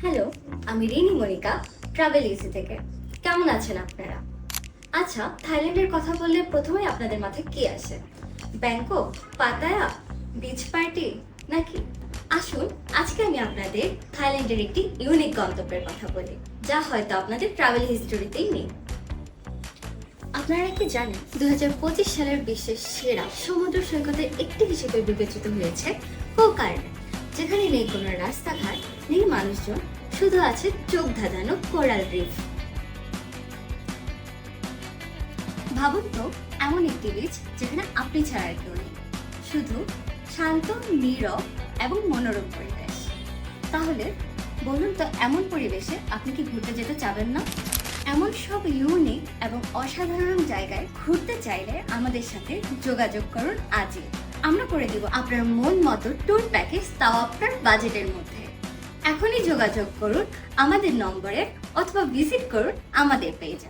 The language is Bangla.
হ্যালো, আমি রিনি মনিকা ট্রাভেল ইজি থেকে। কেমন আছেন আপনারা? আচ্ছা, থাইল্যান্ডের কথা বললে প্রথমেই আপনাদের মাথায় কি আসে? ব্যাংকক, পাতায়া, বিচ পার্টি নাকি? আসুন, আজকে আমি আপনাদের থাইল্যান্ডের একটি ইউনিক গন্তব্যের কথা বলি, যা হয়তো আপনাদের ট্রাভেল হিস্টোরিতেই নেই। আপনারা কি জানেন 2025 সালের বিশ্বের সেরা সমুদ্র সৈকতের একটি হিসেবে বিবেচিত হয়েছে কোক আইল্যান্ড, যেখানে নেই কোনো রাস্তাঘাট, নেই মানুষজন, শুধু আছে চোখ ধাঁধানো কোরাল রিফ। ভাবুন তো, এমন একটি বিচ যেখানে আপনি ছাড়া আর কেউ নেই, শুধু শান্ত, নীরব এবং মনোরম পরিবেশ। তাহলে বলুন তো, এমন পরিবেশে আপনি কি ঘুরতে যেতে চাবেন না? এমন সব ইউনিক এবং অসাধারণ জায়গায় ঘুরতে চাইলে আমাদের সাথে যোগাযোগ করুন আজই। আমরা করে দেব আপনার মন মতো ট্যুর প্যাকেজ, তাও আপনার বাজেটের মধ্যে। এখনই যোগাযোগ করুন আমাদের নম্বরে অথবা ভিজিট করুন আমাদের পেজে।